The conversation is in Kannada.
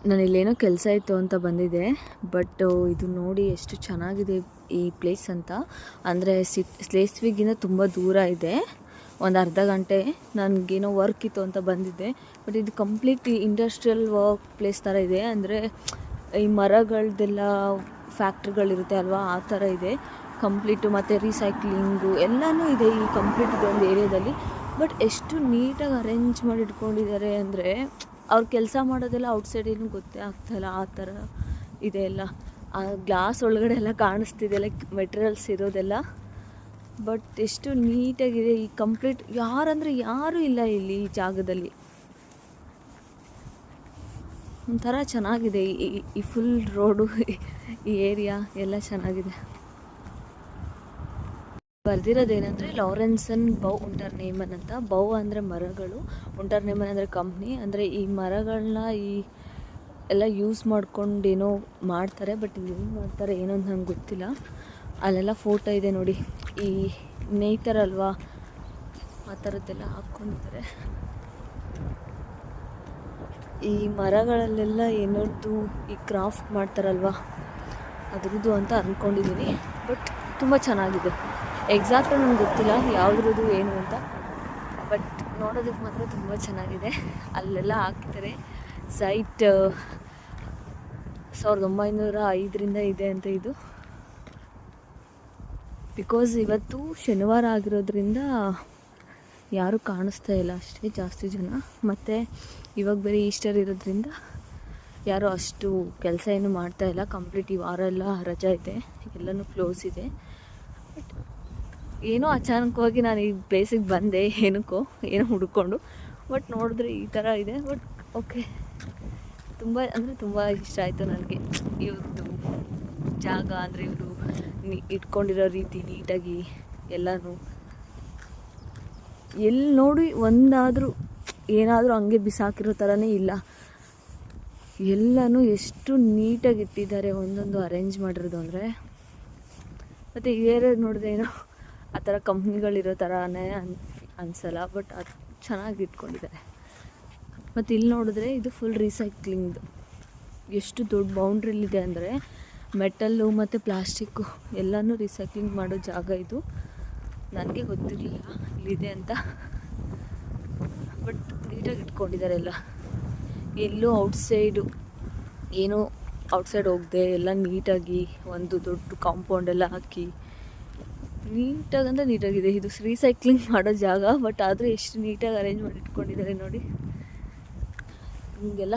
ನಾನು ಇಲ್ಲೇನೋ ಕೆಲಸ ಇತ್ತು ಅಂತ ಬಂದಿದ್ದೆ. ಬಟ್ ಇದು ನೋಡಿ ಎಷ್ಟು ಚೆನ್ನಾಗಿದೆ ಈ ಪ್ಲೇಸ್ ಅಂತ. ಅಂದರೆ ಸ್ಲೇಸ್ವಿಗಿಂದ ತುಂಬ ದೂರ ಇದೆ, ಒಂದು ಅರ್ಧ ಗಂಟೆ. ನನಗೇನೋ ವರ್ಕ್ ಇತ್ತು ಅಂತ ಬಂದಿದ್ದೆ. ಬಟ್ ಇದು ಕಂಪ್ಲೀಟ್ ಇಂಡಸ್ಟ್ರಿಯಲ್ ವರ್ಕ್ ಪ್ಲೇಸ್ ಥರ ಇದೆ. ಅಂದರೆ ಈ ಮರಗಳದ್ದೆಲ್ಲ ಫ್ಯಾಕ್ಟ್ರಿಗಳಿರುತ್ತೆ ಅಲ್ವಾ, ಆ ಥರ ಇದೆ ಕಂಪ್ಲೀಟು. ಮತ್ತು ರೀಸೈಕ್ಲಿಂಗು ಎಲ್ಲನೂ ಇದೆ ಈ ಕಂಪ್ಲೀಟ್ ಇದೊಂದು ಏರಿಯಾದಲ್ಲಿ. ಬಟ್ ಎಷ್ಟು ನೀಟಾಗಿ ಅರೇಂಜ್ ಮಾಡಿ ಇಟ್ಕೊಂಡಿದ್ದಾರೆ ಅಂದರೆ, ಅವ್ರು ಕೆಲಸ ಮಾಡೋದೆಲ್ಲ ಔಟ್ಸೈಡ್ ಏನು ಗೊತ್ತೇ ಆಗ್ತಾಯಿಲ್ಲ, ಆ ಥರ ಇದೆ ಎಲ್ಲ. ಆ ಗ್ಲಾಸ್ ಒಳಗಡೆ ಎಲ್ಲ ಕಾಣಿಸ್ತಿದೆ ಲೈಕ್ ಮೆಟೀರಿಯಲ್ಸ್ ಇರೋದೆಲ್ಲ. ಬಟ್ ಎಷ್ಟು ನೀಟಾಗಿದೆ ಈ ಕಂಪ್ಲೀಟ್. ಯಾರಂದರೆ ಯಾರೂ ಇಲ್ಲ ಇಲ್ಲಿ ಈ ಜಾಗದಲ್ಲಿ. ಒಂಥರ ಚೆನ್ನಾಗಿದೆ ಈ ಫುಲ್ ರೋಡು, ಈ ಏರಿಯಾ ಎಲ್ಲ ಚೆನ್ನಾಗಿದೆ. ಬರ್ದಿರೋದೇನೆಂದರೆ ಲಾರೆನ್ಸನ್ ಬೌ ಉಂಟರ್ನೇಮನ್ ಅಂತ. ಬೌ ಅಂದರೆ ಮರಗಳು, ಉಂಟರ್ನೇಮನ್ ಅಂದರೆ ಕಂಪ್ನಿ. ಅಂದರೆ ಈ ಮರಗಳನ್ನ ಈ ಎಲ್ಲ ಯೂಸ್ ಮಾಡ್ಕೊಂಡು ಏನೋ ಮಾಡ್ತಾರೆ. ಬಟ್ ಏನು ಮಾಡ್ತಾರೆ ಏನೋ ಅಂತ ನಂಗೆ ಗೊತ್ತಿಲ್ಲ. ಅಲ್ಲೆಲ್ಲ ಫೋಟೋ ಇದೆ ನೋಡಿ, ಈ ನೇಯ್ತಾರಲ್ವಾ ಆ ಥರದ್ದೆಲ್ಲ ಹಾಕ್ಕೊಂಡಿದ್ದಾರೆ. ಈ ಮರಗಳಲ್ಲೆಲ್ಲ ಏನೋದು ಈ ಕ್ರಾಫ್ಟ್ ಮಾಡ್ತಾರಲ್ವ ಅದ್ರದ್ದು ಅಂತ ಅಂದ್ಕೊಂಡಿದ್ದೀನಿ. ಬಟ್ ತುಂಬ ಚೆನ್ನಾಗಿದೆ. ಎಕ್ಸಾಕ್ಟ್ ನನಗೆ ಗೊತ್ತಿಲ್ಲ ಯಾವುದ್ರದ್ದು ಏನು ಅಂತ, ಬಟ್ ನೋಡೋದಕ್ಕೆ ಮಾತ್ರ ತುಂಬ ಚೆನ್ನಾಗಿದೆ. ಅಲ್ಲೆಲ್ಲ ಹಾಕಿದ್ದಾರೆ. ಸೈಟ್ 1905 ಇದೆ ಅಂತ ಇದು. ಬಿಕಾಸ್ ಇವತ್ತು ಶನಿವಾರ ಆಗಿರೋದ್ರಿಂದ ಯಾರೂ ಕಾಣಿಸ್ತಾ ಇಲ್ಲ ಅಷ್ಟೇ ಜಾಸ್ತಿ ಜನ. ಮತ್ತು ಇವಾಗ ಬೇರೆ ಈಸ್ಟರ್ ಇರೋದ್ರಿಂದ ಯಾರೂ ಅಷ್ಟು ಕೆಲಸ ಏನು ಮಾಡ್ತಾಯಿಲ್ಲ. ಕಂಪ್ಲೀಟ್ ಈ ವಾರ ಎಲ್ಲ ರಜಾ ಇದೆ, ಎಲ್ಲನೂ ಕ್ಲೋಸ್ ಇದೆ. ಬಟ್ ಏನೋ ಅಚಾನಕವಾಗಿ ನಾನು ಈ ಪ್ಲೇಸಿಗೆ ಬಂದೆ, ಏನಕ್ಕೋ ಏನೋ ಹುಡ್ಕೊಂಡು. ಬಟ್ ನೋಡಿದ್ರೆ ಈ ಥರ ಇದೆ. ಬಟ್ ಓಕೆ, ತುಂಬ ಅಂದರೆ ತುಂಬ ಇಷ್ಟ ಆಯಿತು ನನಗೆ ಇವ್ರದ್ದು ಜಾಗ. ಅಂದರೆ ಇವರು ಇಟ್ಕೊಂಡಿರೋ ರೀತಿ ನೀಟಾಗಿ ಎಲ್ಲನೂ. ಎಲ್ಲಿ ನೋಡಿ ಒಂದಾದರೂ ಏನಾದರೂ ಹಂಗೆ ಬಿಸಾಕಿರೋ ಥರನೇ ಇಲ್ಲ. ಎಲ್ಲನೂ ಎಷ್ಟು ನೀಟಾಗಿ ಇಟ್ಟಿದ್ದಾರೆ, ಒಂದೊಂದು ಅರೇಂಜ್ ಮಾಡಿರೋದು ಅಂದರೆ. ಮತ್ತು ಏರಿಯಾ ನೋಡಿದ್ರೆ ಏನೋ ಆ ಥರ ಕಂಪ್ನಿಗಳಿರೋ ಥರನೇ ಅನಿಸಲ್ಲ. ಬಟ್ ಅದು ಚೆನ್ನಾಗಿ ಇಟ್ಕೊಂಡಿದ್ದಾರೆ. ಮತ್ತು ಇಲ್ಲಿ ನೋಡಿದ್ರೆ ಇದು ಫುಲ್ ರೀಸೈಕ್ಲಿಂಗ್ದು. ಎಷ್ಟು ದೊಡ್ಡ ಬೌಂಡ್ರಿಲಿದೆ ಅಂದರೆ ಮೆಟಲ್ಲು ಮತ್ತು ಪ್ಲಾಸ್ಟಿಕ್ಕು ಎಲ್ಲನೂ ರೀಸೈಕ್ಲಿಂಗ್ ಮಾಡೋ ಜಾಗ ಇದು. ನನಗೆ ಗೊತ್ತಿರಲಿಲ್ಲ ಇಲ್ಲಿದೆ ಅಂತ. ಬಟ್ ನೀಟಾಗಿ ಇಟ್ಕೊಂಡಿದ್ದಾರೆ ಎಲ್ಲ. ಎಲ್ಲೂ ಔಟ್ಸೈಡು ಏನೋ ಔಟ್ಸೈಡ್ ಹೋಗದೆ ಎಲ್ಲ ನೀಟಾಗಿ ಒಂದು ದೊಡ್ಡ ಕಾಂಪೌಂಡ್ ಎಲ್ಲ ಹಾಕಿ ನೀಟಾಗಿ ಅಂದರೆ ನೀಟಾಗಿದೆ. ಇದು ರೀಸೈಕ್ಲಿಂಗ್ ಮಾಡೋ ಜಾಗ, ಬಟ್ ಆದರೂ ಎಷ್ಟು ನೀಟಾಗಿ ಅರೇಂಜ್ ಮಾಡಿ ಇಟ್ಕೊಂಡಿದ್ದಾರೆ ನೋಡಿ. ಹಿಂಗೆಲ್ಲ